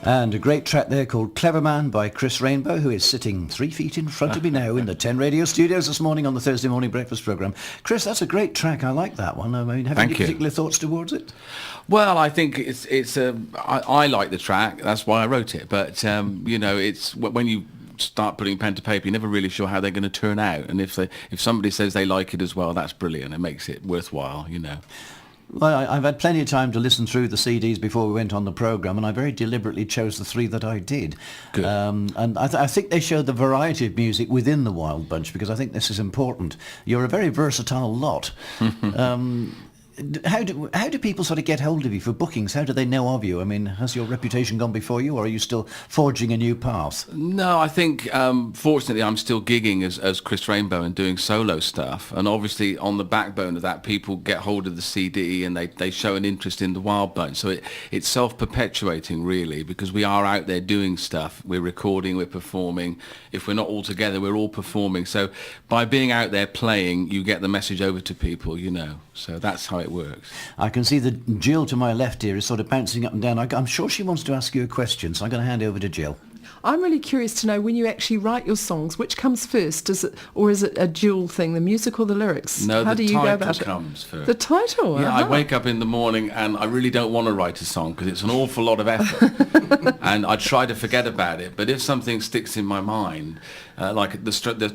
And a great track there called Clever Man by Chris Rainbow, who is sitting 3 feet in front of me now in the 10 Radio Studios this morning on the Thursday morning breakfast programme. Chris, that's a great track. I like that one. I mean, have you any particular thoughts towards it? Well, I think I like the track. That's why I wrote it. But, it's when you start putting pen to paper, you're never really sure how they're going to turn out. And if somebody says they like it as well, that's brilliant. It makes it worthwhile, Well, I've had plenty of time to listen through the CDs before we went on the programme, and I very deliberately chose the 3 that I did. Good. And I think they showed the variety of music within the Wild Bunch, because I think this is important. You're a very versatile lot. How do people sort of get hold of you for bookings? How do they know of you? I mean, has your reputation gone before you, or are you still forging a new path? No, I think, fortunately, I'm still gigging as Chris Rainbow and doing solo stuff. And obviously, on the backbone of that, people get hold of the CD and they show an interest in the Wild Bunch. So it's self-perpetuating, really, because we are out there doing stuff. We're recording, we're performing. If we're not all together, we're all performing. So by being out there playing, you get the message over to people, So that's how it works. I can see that Jill to my left here is sort of bouncing up and down. I'm sure she wants to ask you a question, so I'm going to hand over to Jill. I'm really curious to know, when you actually write your songs, which comes first? Is it a dual thing, the music or the lyrics? No, How the do you go title about comes it? first. The title? Yeah, Uh-huh. I wake up in the morning and I really don't want to write a song because it's an awful lot of effort. And I try to forget about it. But if something sticks in my mind, like the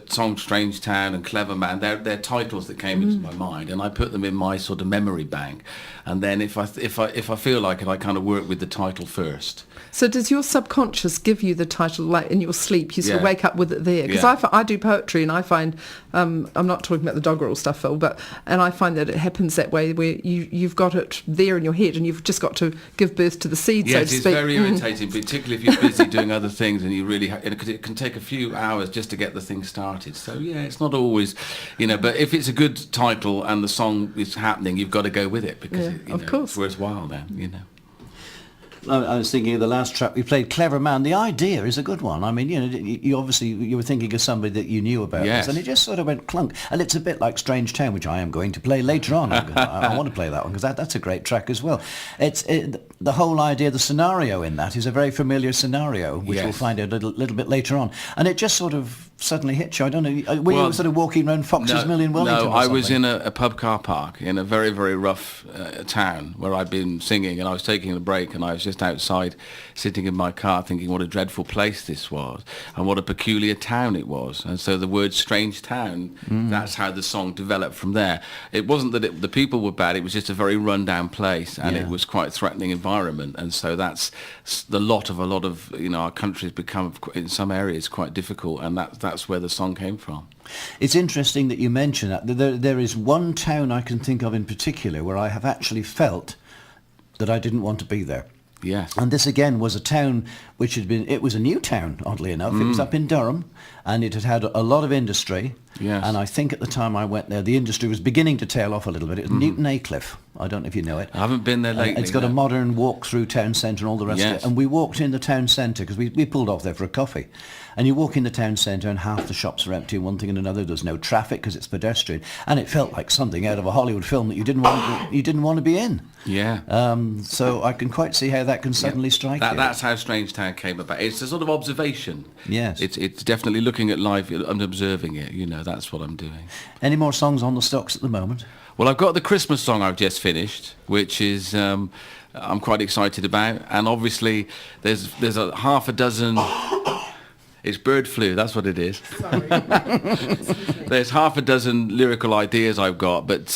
song Strange Town and Clever Man, they're titles that came into my mind, and I put them in my sort of memory bank. And then if I feel like it, I kind of work with the title first. So does your subconscious give you the title, like in your sleep? You sort of wake up with it there? Because I do poetry, and I find, I'm not talking about the doggerel stuff, Phil, and I find that it happens that way, where you've got it there in your head, and you've just got to give birth to the seed, so to speak. Yes, it's very irritating, particularly if you're busy doing other things, and you really, because it can take a few hours just to get the thing started. So it's not always, but if it's a good title and the song is happening, you've got to go with it, because it's worthwhile then, I was thinking of the last track we played, Clever Man. The idea is a good one. I mean, you obviously, you were thinking of somebody that you knew about this, and it just sort of went clunk. And it's a bit like Strange Town, which I am going to play later on. I want to play that one, because that's a great track as well. The whole idea, the scenario in that is a very familiar scenario, which we'll find out a little bit later on. And it just sort of suddenly hit you. I don't know, were you sort of walking around Fox's Mill in Wellington? No, I was in a pub car park in a very, very rough town where I'd been singing, and I was taking a break, and I was just outside sitting in my car thinking what a dreadful place this was and what a peculiar town it was. And so the word Strange Town, that's how the song developed from there. It wasn't that the people were bad, it was just a very run-down place, and it was quite a threatening environment. And so that's a lot of our country's become, in some areas, quite difficult, and that's where the song came from. It's interesting that you mention that. There is one town I can think of in particular where I have actually felt that I didn't want to be there. Yes. And this again was a town which it was a new town, oddly enough. It was up in Durham, and it had a lot of industry. Yes. And I think at the time I went there, the industry was beginning to tail off a little bit. It was Newton Aycliffe. I don't know if you know it. I haven't been there lately. It's got a modern walk-through town centre and all the rest of it. And we walked in the town centre, because we pulled off there for a coffee. And you walk in the town centre and half the shops are empty, one thing and another. There's no traffic because it's pedestrian. And it felt like something out of a Hollywood film that you didn't want to be in. Yeah. So I can quite see how that can suddenly strike you. That's how Strange Town came about. It's a sort of observation. Yes. It's definitely looking at life and observing it. That's what I'm doing. Any more songs on the stocks at the moment? Well, I've got the Christmas song I've just finished, which is I'm quite excited about. And obviously there's a half a dozen... It's bird flu, that's what it is. Sorry. There's half a dozen lyrical ideas I've got, but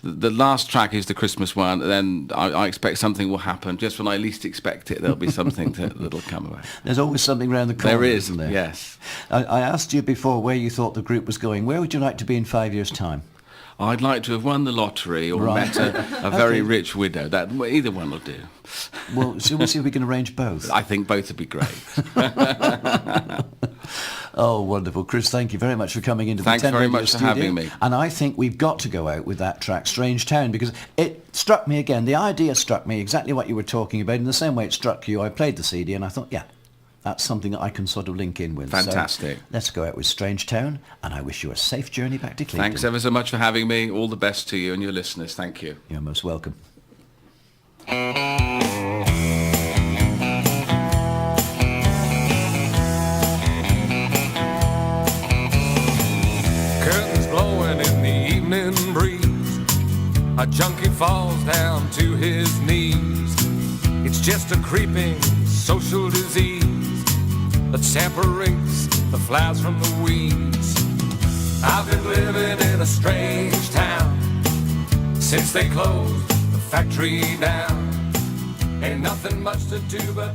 the last track is the Christmas one, and then I expect something will happen. Just when I least expect it, there'll be something that'll come about. There's always something around the corner, There is, isn't there? yes. I asked you before where you thought the group was going. Where would you like to be in 5 years' time? I'd like to have won the lottery or met a very rich widow. Either one will do. Well, so we'll see if we can arrange both. I think both would be great. Oh, wonderful. Chris, thank you very much for coming into Thanks the 10 very Radio much for studio. having me. And I think we've got to go out with that track, Strange Town, because it struck me again. The idea struck me exactly what you were talking about. In the same way it struck you, I played the CD and I thought, yeah, that's something that I can sort of link in with. Fantastic. So let's go out with Strange Town, and I wish you a safe journey back to Cleveland. Thanks ever so much for having me. All the best to you and your listeners. Thank you. You're most welcome. a junkie falls down to his knees. It's just a creeping social disease that separates the flowers from the weeds. I've been living in a strange town since they closed the factory down. Ain't nothing much to do but